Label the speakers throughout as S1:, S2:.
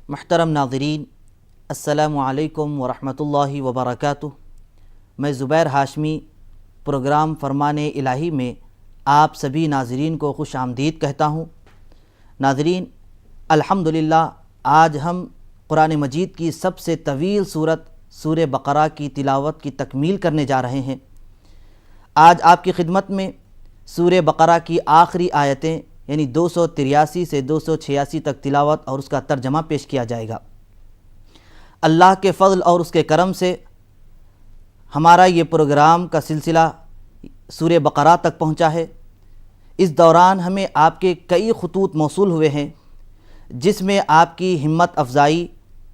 S1: محترم ناظرین، السلام علیکم ورحمۃ اللہ وبرکاتہ۔ میں زبیر ہاشمی پروگرام فرمان الہی میں آپ سبھی ناظرین کو خوش آمدید کہتا ہوں۔ ناظرین، الحمدللہ آج ہم قرآن مجید کی سب سے طویل سورت سورہ بقرہ کی تلاوت کی تکمیل کرنے جا رہے ہیں۔ آج آپ کی خدمت میں سورہ بقرہ کی آخری آیتیں یعنی 283 سے 286 تک تلاوت اور اس کا ترجمہ پیش کیا جائے گا۔ اللہ کے فضل اور اس کے کرم سے ہمارا یہ پروگرام کا سلسلہ سورہ بقرہ تک پہنچا ہے۔ اس دوران ہمیں آپ کے کئی خطوط موصول ہوئے ہیں جس میں آپ کی ہمت افزائی،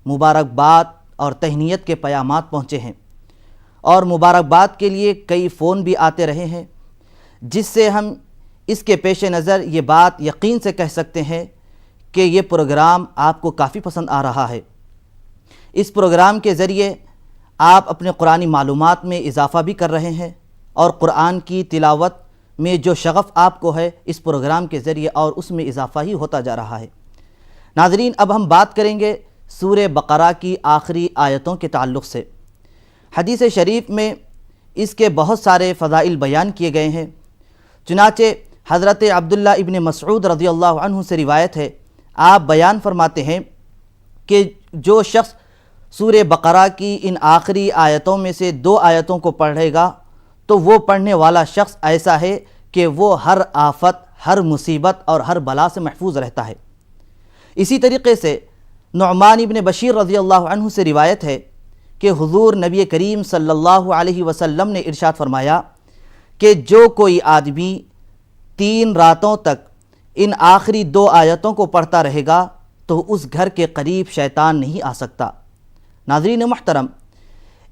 S1: مبارکباد اور تہنیت کے پیامات پہنچے ہیں، اور مبارکباد کے لیے کئی فون بھی آتے رہے ہیں، جس سے ہم اس کے پیش نظر یہ بات یقین سے کہہ سکتے ہیں کہ یہ پروگرام آپ کو کافی پسند آ رہا ہے۔ اس پروگرام کے ذریعے آپ اپنے قرآنی معلومات میں اضافہ بھی کر رہے ہیں، اور قرآن کی تلاوت میں جو شغف آپ کو ہے اس پروگرام کے ذریعے اور اس میں اضافہ ہی ہوتا جا رہا ہے۔ ناظرین، اب ہم بات کریں گے سورہ بقرہ کی آخری آیتوں کے تعلق سے۔ حدیث شریف میں اس کے بہت سارے فضائل بیان کیے گئے ہیں۔ چنانچہ حضرت عبداللہ ابن مسعود رضی اللہ عنہ سے روایت ہے، آپ بیان فرماتے ہیں کہ جو شخص سورہ بقرہ کی ان آخری آیتوں میں سے 2 آیتوں کو پڑھے گا تو وہ پڑھنے والا شخص ایسا ہے کہ وہ ہر آفت، ہر مصیبت اور ہر بلا سے محفوظ رہتا ہے۔ اسی طریقے سے نعمان ابن بشیر رضی اللہ عنہ سے روایت ہے کہ حضور نبی کریم صلی اللہ علیہ وسلم نے ارشاد فرمایا کہ جو کوئی آدمی 3 راتوں تک ان آخری 2 آیتوں کو پڑھتا رہے گا تو اس گھر کے قریب شیطان نہیں آ سکتا۔ ناظرین محترم،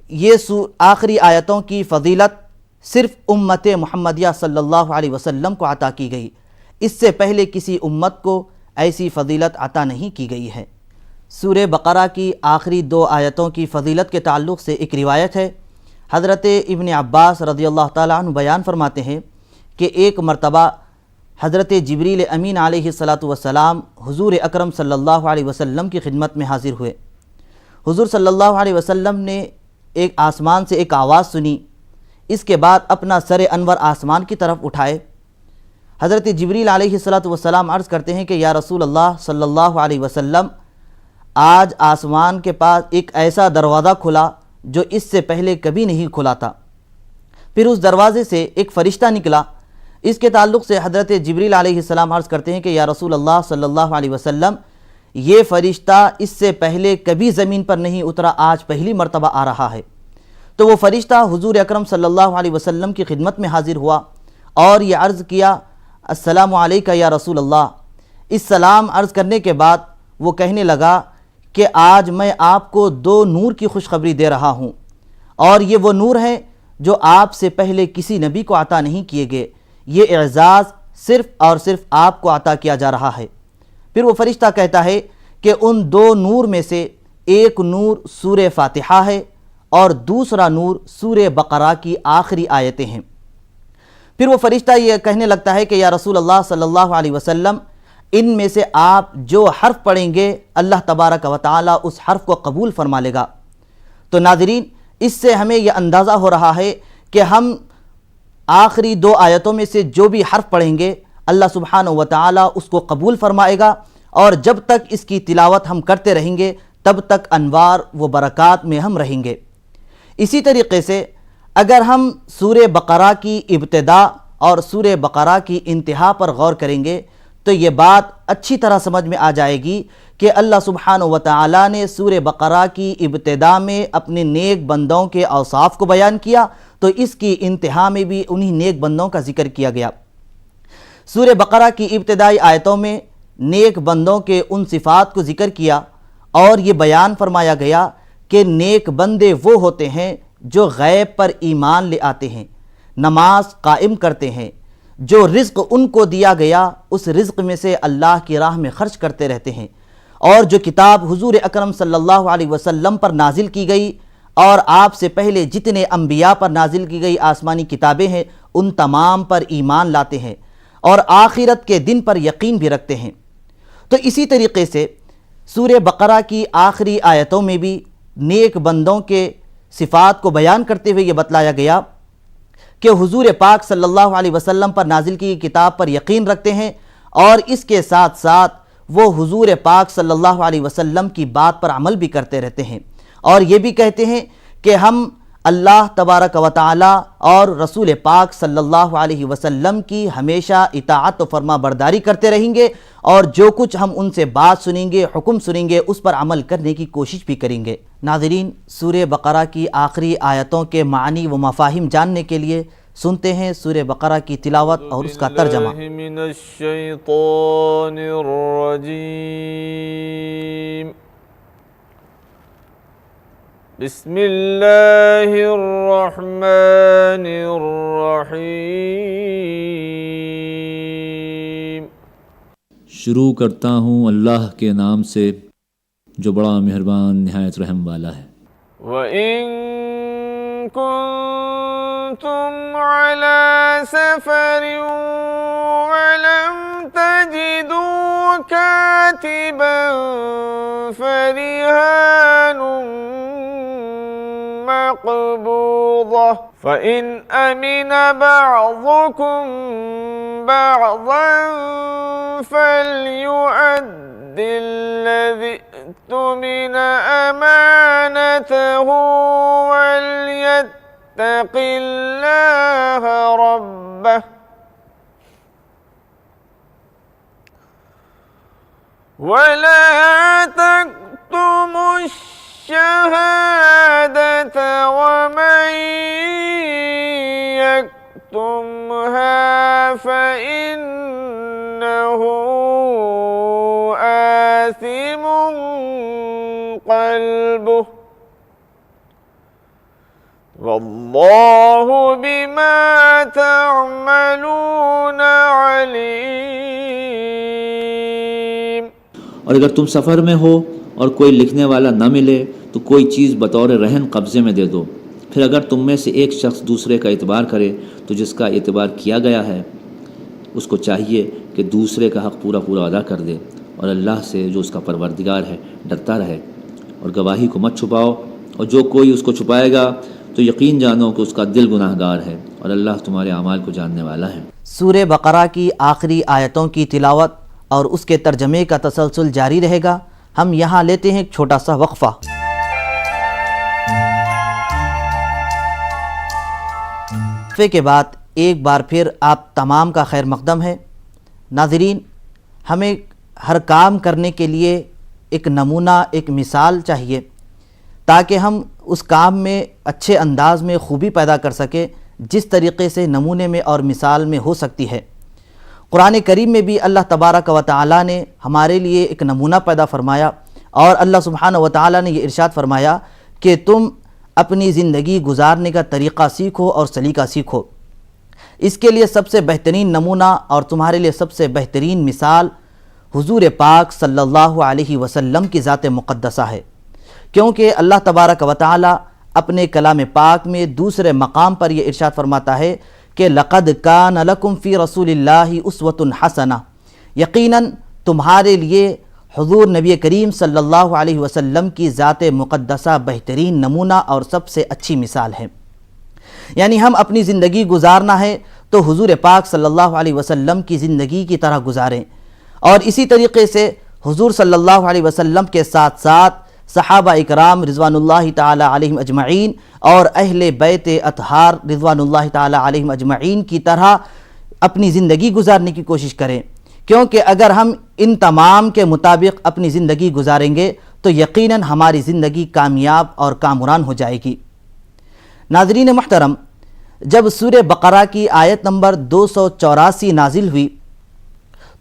S1: یہ آخری آیتوں کی فضیلت صرف امت محمدیہ صلی اللہ علیہ وسلم کو عطا کی گئی، اس سے پہلے کسی امت کو ایسی فضیلت عطا نہیں کی گئی ہے۔ سورہ بقرہ کی آخری 2 آیتوں کی فضیلت کے تعلق سے ایک روایت ہے۔ حضرت ابن عباس رضی اللہ تعالیٰ عنہ بیان فرماتے ہیں کہ ایک مرتبہ حضرت جبریل امین علیہ السلام حضور اکرم صلی اللہ علیہ وسلم کی خدمت میں حاضر ہوئے۔ حضور صلی اللہ علیہ وسلم نے ایک آسمان سے ایک آواز سنی، اس کے بعد اپنا سر انور آسمان کی طرف اٹھائے۔ حضرت جبریل علیہ السلام عرض کرتے ہیں کہ یا رسول اللہ صلی اللہ علیہ وسلم، آج آسمان کے پاس ایک ایسا دروازہ کھلا جو اس سے پہلے کبھی نہیں کھلا تھا۔ پھر اس دروازے سے ایک فرشتہ نکلا۔ اس کے تعلق سے حضرت جبریل علیہ السلام عرض کرتے ہیں کہ یا رسول اللہ صلی اللہ علیہ وسلم، یہ فرشتہ اس سے پہلے کبھی زمین پر نہیں اترا، آج پہلی مرتبہ آ رہا ہے۔ تو وہ فرشتہ حضور اکرم صلی اللہ علیہ وسلم کی خدمت میں حاضر ہوا اور یہ عرض کیا، السلام علیکہ یا رسول اللہ۔ اس سلام عرض کرنے کے بعد وہ کہنے لگا کہ آج میں آپ کو 2 نور کی خوشخبری دے رہا ہوں، اور یہ وہ نور ہیں جو آپ سے پہلے کسی نبی کو عطا نہیں کیے گئے۔ یہ اعزاز صرف اور صرف آپ کو عطا کیا جا رہا ہے۔ پھر وہ فرشتہ کہتا ہے کہ ان 2 نور میں سے ایک نور سورہ فاتحہ ہے اور دوسرا نور سورہ بقرہ کی آخری آیتیں ہیں۔ پھر وہ فرشتہ یہ کہنے لگتا ہے کہ یا رسول اللہ صلی اللہ علیہ وسلم، ان میں سے آپ جو حرف پڑھیں گے اللہ تبارک و تعالی اس حرف کو قبول فرما لے گا۔ تو ناظرین، اس سے ہمیں یہ اندازہ ہو رہا ہے کہ ہم آخری 2 آیتوں میں سے جو بھی حرف پڑھیں گے اللہ سبحانہ و تعالی اس کو قبول فرمائے گا، اور جب تک اس کی تلاوت ہم کرتے رہیں گے تب تک انوار و برکات میں ہم رہیں گے۔ اسی طریقے سے اگر ہم سورہ بقرہ کی ابتدا اور سورہ بقرہ کی انتہا پر غور کریں گے تو یہ بات اچھی طرح سمجھ میں آ جائے گی کہ اللہ سبحانہ و تعالی نے سورہ بقرہ کی ابتدا میں اپنے نیک بندوں کے اوصاف کو بیان کیا، تو اس کی انتہا میں بھی انہی نیک بندوں کا ذکر کیا گیا۔ سورہ بقرہ کی ابتدائی آیتوں میں نیک بندوں کے ان صفات کو ذکر کیا، اور یہ بیان فرمایا گیا کہ نیک بندے وہ ہوتے ہیں جو غیب پر ایمان لے آتے ہیں، نماز قائم کرتے ہیں، جو رزق ان کو دیا گیا اس رزق میں سے اللہ کی راہ میں خرچ کرتے رہتے ہیں، اور جو کتاب حضور اکرم صلی اللہ علیہ وسلم پر نازل کی گئی اور آپ سے پہلے جتنے انبیاء پر نازل کی گئی آسمانی کتابیں ہیں ان تمام پر ایمان لاتے ہیں اور آخرت کے دن پر یقین بھی رکھتے ہیں۔ تو اسی طریقے سے سورہ بقرہ کی آخری آیتوں میں بھی نیک بندوں کے صفات کو بیان کرتے ہوئے یہ بتلایا گیا کہ حضور پاک صلی اللہ علیہ وسلم پر نازل کی کتاب پر یقین رکھتے ہیں اور اس کے ساتھ ساتھ وہ حضور پاک صلی اللہ علیہ وسلم کی بات پر عمل بھی کرتے رہتے ہیں، اور یہ بھی کہتے ہیں کہ ہم اللہ تبارک و تعالی اور رسول پاک صلی اللہ علیہ وسلم کی ہمیشہ اطاعت و فرما برداری کرتے رہیں گے، اور جو کچھ ہم ان سے بات سنیں گے، حکم سنیں گے، اس پر عمل کرنے کی کوشش بھی کریں گے۔ ناظرین، سورہ بقرہ کی آخری آیتوں کے معنی و مفاہیم جاننے کے لیے سنتے ہیں سورہ بقرہ کی تلاوت اور اس کا ترجمہ۔
S2: من الشیطان الرجیم، بسم اللہ الرحمن الرحیم۔
S3: شروع کرتا ہوں اللہ کے نام سے جو بڑا مہربان نہایت رحم والا ہے۔
S2: وَإِن كُنتُمْ عَلَى سَفَرٍ وَلَمْ تَجِدُوا كَاتِبًا فَرِهَانٌ مَّقْبُوضَةٌ فَإِنْ أَمِنَ بَعْضُكُمْ بَعْضًا فَلْيُؤَدِّ الَّذِي اؤْتُمِنَ أَمَانَتَهُ وَلْيَتَّقِ اللَّهَ رَبَّهُ وَلَا تَكْتُمُوا الشَّهَادَةَ وَمَن يَكْتُمْهَا فَإِنَّهُ آثِمٌ قَلْبُهُ وَاللَّهُ بِمَا تَعْمَلُونَ عَلِيمٌ۔
S3: اور اگر تم سفر میں ہو اور کوئی لکھنے والا نہ ملے تو کوئی چیز بطور رہن قبضے میں دے دو، پھر اگر تم میں سے ایک شخص دوسرے کا اعتبار کرے تو جس کا اعتبار کیا گیا ہے اس کو چاہیے کہ دوسرے کا حق پورا ادا کر دے، اور اللہ سے جو اس کا پروردگار ہے ڈرتا رہے، اور گواہی کو مت چھپاؤ، اور جو کوئی اس کو چھپائے گا تو یقین جانو کہ اس کا دل گناہ گار ہے، اور اللہ تمہارے اعمال کو جاننے والا ہے۔
S1: سورہ بقرہ کی آخری آیتوں کی تلاوت اور اس کے ترجمے کا تسلسل جاری رہے گا۔ ہم یہاں لیتے ہیں ایک چھوٹا سا وقفہ۔ وقفے کے بعد ایک بار پھر آپ تمام کا خیر مقدم ہے۔ ناظرین، ہمیں ہر کام کرنے کے لیے ایک نمونہ، ایک مثال چاہیے تاکہ ہم اس کام میں اچھے انداز میں خوبی پیدا کر سکیں جس طریقے سے نمونے میں اور مثال میں ہو سکتی ہے۔ قرآن کریم میں بھی اللہ تبارک و تعالیٰ نے ہمارے لیے ایک نمونہ پیدا فرمایا، اور اللہ سبحانہ و تعالیٰ نے یہ ارشاد فرمایا کہ تم اپنی زندگی گزارنے کا طریقہ سیکھو اور سلیقہ سیکھو۔ اس کے لیے سب سے بہترین نمونہ اور تمہارے لیے سب سے بہترین مثال حضور پاک صلی اللہ علیہ وسلم کی ذات مقدسہ ہے، کیونکہ اللہ تبارک و تعالیٰ اپنے کلام پاک میں دوسرے مقام پر یہ ارشاد فرماتا ہے کہ لَقَدْ كَانَ لَكُمْ فِي رَسُولِ اللَّهِ أُسْوَةٌ حَسَنَةٌ، یقیناً تمہارے لیے حضور نبی کریم صلی اللہ علیہ وسلم کی ذات مقدسہ بہترین نمونہ اور سب سے اچھی مثال ہے۔ یعنی ہم اپنی زندگی گزارنا ہے تو حضور پاک صلی اللہ علیہ وسلم کی زندگی کی طرح گزاریں، اور اسی طریقے سے حضور صلی اللہ علیہ وسلم کے ساتھ ساتھ صحابہ اکرام رضوان اللہ تعالی علیہم اجمعین اور اہل بیت اطہار رضوان اللہ تعالی علیہم اجمعین کی طرح اپنی زندگی گزارنے کی کوشش کریں، کیونکہ اگر ہم ان تمام کے مطابق اپنی زندگی گزاریں گے تو یقیناً ہماری زندگی کامیاب اور کامران ہو جائے گی۔ ناظرین محترم، جب سورہ بقرہ کی آیت نمبر 284 نازل ہوئی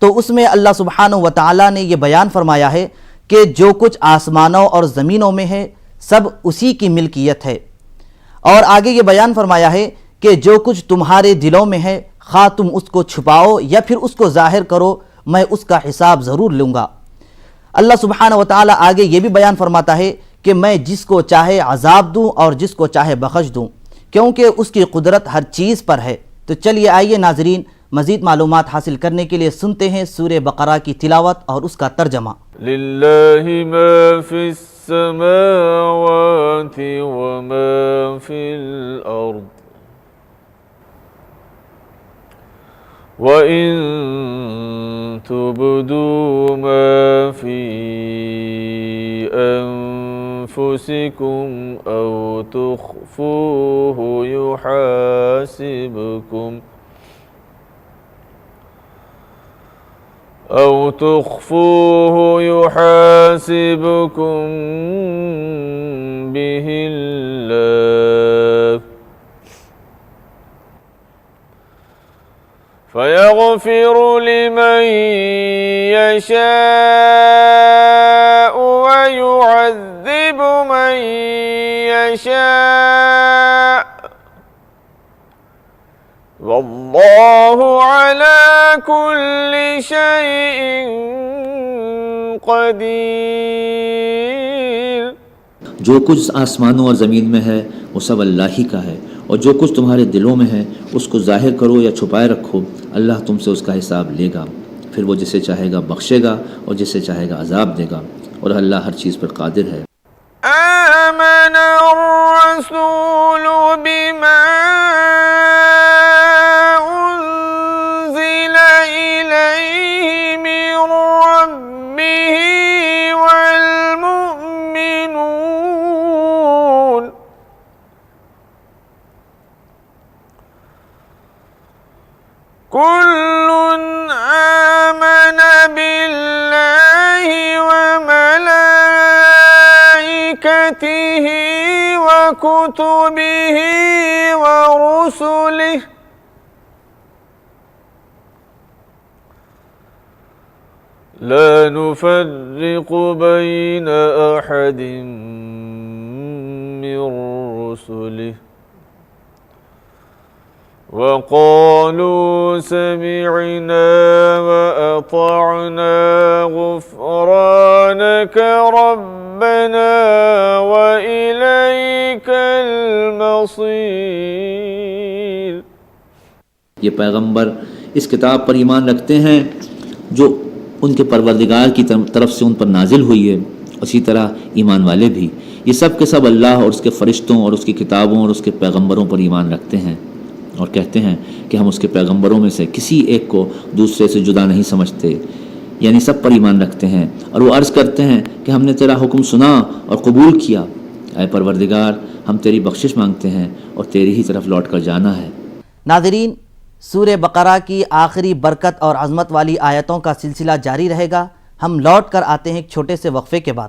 S1: تو اس میں اللہ سبحانہ و تعالیٰ نے یہ بیان فرمایا ہے کہ جو کچھ آسمانوں اور زمینوں میں ہے سب اسی کی ملکیت ہے، اور آگے یہ بیان فرمایا ہے کہ جو کچھ تمہارے دلوں میں ہے خواہ تم اس کو چھپاؤ یا پھر اس کو ظاہر کرو، میں اس کا حساب ضرور لوں گا۔ اللہ سبحانہ و تعالیٰ آگے یہ بھی بیان فرماتا ہے کہ میں جس کو چاہے عذاب دوں اور جس کو چاہے بخش دوں، کیونکہ اس کی قدرت ہر چیز پر ہے۔ تو چلیے آئیے ناظرین، مزید معلومات حاصل کرنے کے لیے سنتے ہیں سورہ بقرہ کی تلاوت اور اس کا ترجمہ۔
S2: لله ما في السماوات وما في الأرض وإن تبدوا ما في أنفسكم أو تخفوه يحاسبكم به الله فيغفر لمن يشاء ويعذب من يشاء والله على كل شيء قدیر۔
S3: جو کچھ آسمانوں اور زمین میں ہے وہ سب اللہ ہی کا ہے، اور جو کچھ تمہارے دلوں میں ہے اس کو ظاہر کرو یا چھپائے رکھو، اللہ تم سے اس کا حساب لے گا، پھر وہ جسے چاہے گا بخشے گا اور جسے چاہے گا عذاب دے گا، اور اللہ ہر چیز پر قادر ہے۔
S2: آمن الرسول بما أنزل إليه من ربه والمؤمنون كل آمن بالله وملائكته وكتبه ورسله لا نفرق بين أحد من رسله وقالوا سمعنا وأطعنا غفرانك ربنا وإليك المصير۔
S3: یہ پیغمبر اس کتاب پر ایمان رکھتے ہیں جو ان کے پروردگار کی طرف سے ان پر نازل ہوئی ہے، اسی طرح ایمان والے بھی، یہ سب کے سب اللہ اور اس کے فرشتوں اور اس کی کتابوں اور اس کے پیغمبروں پر ایمان رکھتے ہیں، اور کہتے ہیں کہ ہم اس کے پیغمبروں میں سے کسی ایک کو دوسرے سے جدا نہیں سمجھتے، یعنی سب پر ایمان رکھتے ہیں، اور وہ عرض کرتے ہیں کہ ہم نے تیرا حکم سنا اور قبول کیا، اے پروردگار ہم تیری بخشش مانگتے ہیں اور تیری ہی طرف لوٹ کر جانا ہے۔
S1: ناظرین، سورہ بقرہ کی آخری برکت اور عظمت والی آیتوں کا سلسلہ جاری رہے گا۔ ہم لوٹ کر آتے ہیں ایک چھوٹے سے وقفے کے بعد۔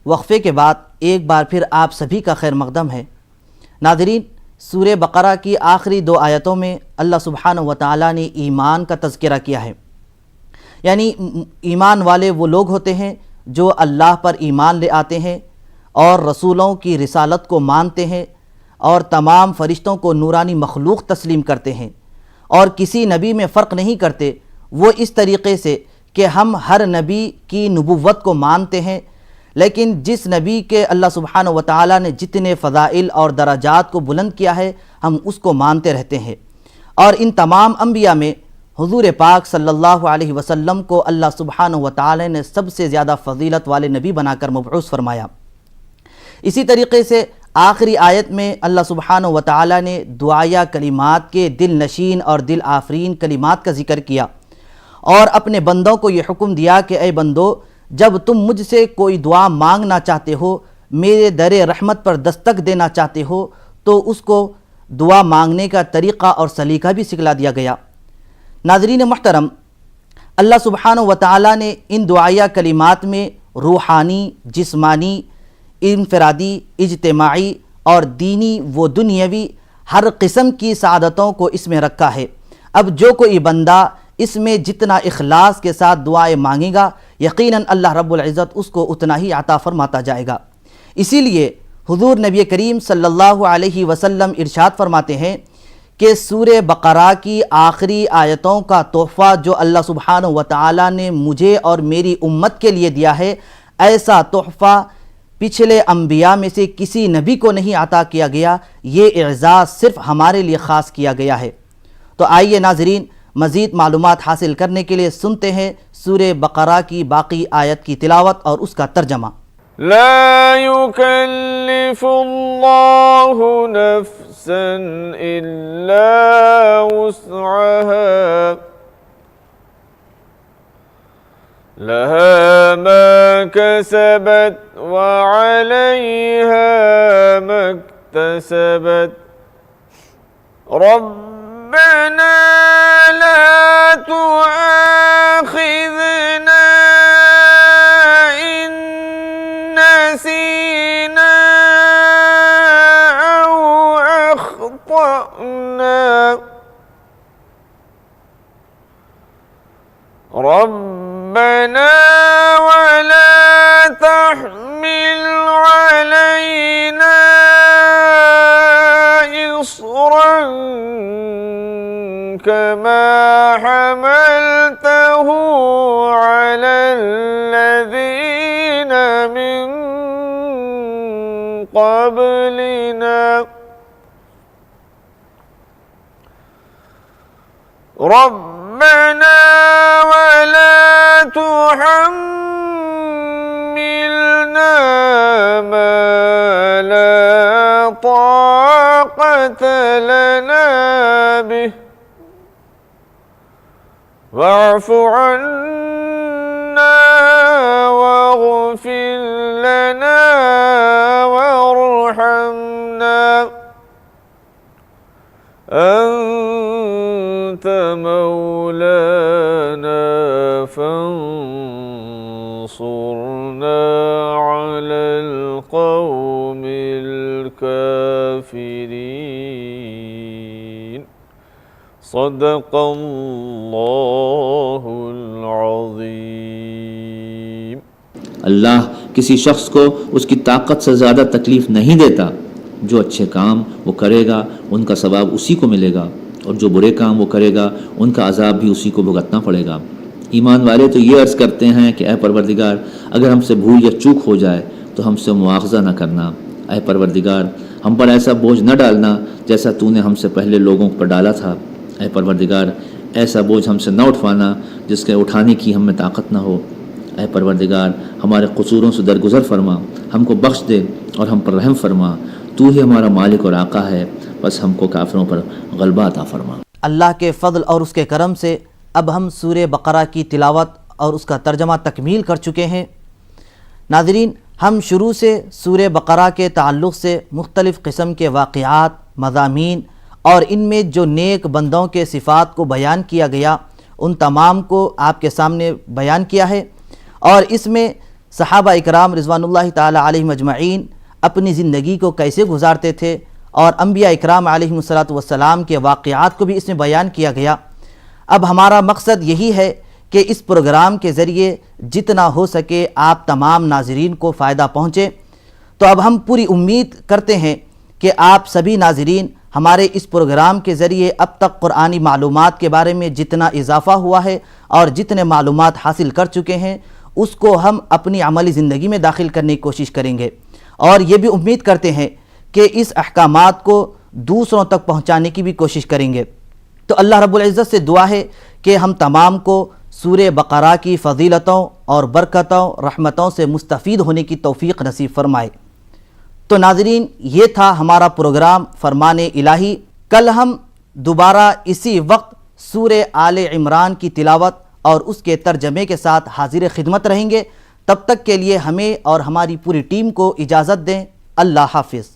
S1: وقفے کے بعد ایک بار پھر آپ سبھی کا خیر مقدم ہے۔ ناظرین، سورہ بقرہ کی آخری 2 آیتوں میں اللہ سبحانہ و تعالیٰ نے ایمان کا تذکرہ کیا ہے، یعنی ایمان والے وہ لوگ ہوتے ہیں جو اللہ پر ایمان لے آتے ہیں اور رسولوں کی رسالت کو مانتے ہیں اور تمام فرشتوں کو نورانی مخلوق تسلیم کرتے ہیں، اور کسی نبی میں فرق نہیں کرتے، وہ اس طریقے سے کہ ہم ہر نبی کی نبوت کو مانتے ہیں، لیکن جس نبی کے اللہ سبحانہ و تعالیٰ نے جتنے فضائل اور درجات کو بلند کیا ہے ہم اس کو مانتے رہتے ہیں۔ اور ان تمام انبیاء میں حضور پاک صلی اللہ علیہ وسلم کو اللہ سبحانہ و تعالیٰ نے سب سے زیادہ فضیلت والے نبی بنا کر مبعوث فرمایا۔ اسی طریقے سے آخری آیت میں اللہ سبحانہ و تعالیٰ نے دعائیہ کلمات کے دل نشین اور دل آفرین کلمات کا ذکر کیا، اور اپنے بندوں کو یہ حکم دیا کہ اے بندو، جب تم مجھ سے کوئی دعا مانگنا چاہتے ہو، میرے در رحمت پر دستک دینا چاہتے ہو، تو اس کو دعا مانگنے کا طریقہ اور سلیقہ بھی سکھلا دیا گیا۔ ناظرین محترم، اللہ سبحانہ و تعالیٰ نے ان دعائیہ کلمات میں روحانی، جسمانی، انفرادی، اجتماعی اور دینی و دنیاوی ہر قسم کی سعادتوں کو اس میں رکھا ہے۔ اب جو کوئی بندہ اس میں جتنا اخلاص کے ساتھ دعائیں مانگے گا، یقیناً اللہ رب العزت اس کو اتنا ہی عطا فرماتا جائے گا۔ اسی لیے حضور نبی کریم صلی اللہ علیہ وسلم ارشاد فرماتے ہیں کہ سورہ بقرہ کی آخری آیتوں کا تحفہ جو اللہ سبحانہ و تعالیٰ نے مجھے اور میری امت کے لیے دیا ہے، ایسا تحفہ پچھلے انبیاء میں سے کسی نبی کو نہیں عطا کیا گیا، یہ اعزاز صرف ہمارے لیے خاص کیا گیا ہے۔ تو آئیے ناظرین مزید معلومات حاصل کرنے کے لیے سنتے ہیں سورہ بقرہ کی باقی آیت کی تلاوت اور اس کا ترجمہ۔
S2: لا يكلف الله نفسا إلا وسعها لها ما كسبت وعليها ما اكتسبت ربنا لا تؤاخذنا إن نسينا أو أخطأنا ربنا ولا تحمل علينا إصرا كما حملته على الذين من قبلنا ربنا ولا تحملنا ما لا طاقة لنا به واعف عنا واغفر لنا وارحمنا أنت مولانا فانصرنا على القوم الكافرين صدق اللہ العظیم۔
S3: اللہ کسی شخص کو اس کی طاقت سے زیادہ تکلیف نہیں دیتا۔ جو اچھے کام وہ کرے گا ان کا ثواب اسی کو ملے گا، اور جو برے کام وہ کرے گا ان کا عذاب بھی اسی کو بھگتنا پڑے گا۔ ایمان والے تو یہ عرض کرتے ہیں کہ اے پروردگار اگر ہم سے بھول یا چوک ہو جائے تو ہم سے مواخذہ نہ کرنا۔ اے پروردگار ہم پر ایسا بوجھ نہ ڈالنا جیسا تو نے ہم سے پہلے لوگوں پر ڈالا تھا۔ اے پروردگار ایسا بوجھ ہم سے نہ اٹھوانا جس کے اٹھانے کی ہم میں طاقت نہ ہو۔ اے پروردگار ہمارے قصوروں سے درگزر فرما، ہم کو بخش دے اور ہم پر رحم فرما۔ تو ہی ہمارا مالک اور آقا ہے، بس ہم کو کافروں پر غلبہ عطا فرما۔
S1: اللہ کے فضل اور اس کے کرم سے اب ہم سورہ بقرہ کی تلاوت اور اس کا ترجمہ تکمیل کر چکے ہیں۔ ناظرین ہم شروع سے سورہ بقرہ کے تعلق سے مختلف قسم کے واقعات، مضامین اور ان میں جو نیک بندوں کے صفات کو بیان کیا گیا ان تمام کو آپ کے سامنے بیان کیا ہے، اور اس میں صحابہ اکرام رضوان اللہ تعالی علیہم اجمعین اپنی زندگی کو کیسے گزارتے تھے، اور انبیاء اکرام علیہم السلام کے واقعات کو بھی اس میں بیان کیا گیا۔ اب ہمارا مقصد یہی ہے کہ اس پروگرام کے ذریعے جتنا ہو سکے آپ تمام ناظرین کو فائدہ پہنچے۔ تو اب ہم پوری امید کرتے ہیں کہ آپ سبھی ناظرین ہمارے اس پروگرام کے ذریعے اب تک قرآنی معلومات کے بارے میں جتنا اضافہ ہوا ہے اور جتنے معلومات حاصل کر چکے ہیں اس کو ہم اپنی عملی زندگی میں داخل کرنے کی کوشش کریں گے، اور یہ بھی امید کرتے ہیں کہ اس احکامات کو دوسروں تک پہنچانے کی بھی کوشش کریں گے۔ تو اللہ رب العزت سے دعا ہے کہ ہم تمام کو سورہ بقرہ کی فضیلتوں اور برکتوں رحمتوں سے مستفید ہونے کی توفیق نصیب فرمائے۔ تو ناظرین یہ تھا ہمارا پروگرام فرمان الہی۔ کل ہم دوبارہ اسی وقت سورہ آل عمران کی تلاوت اور اس کے ترجمے کے ساتھ حاضر خدمت رہیں گے۔ تب تک کے لیے ہمیں اور ہماری پوری ٹیم کو اجازت دیں۔ اللہ حافظ۔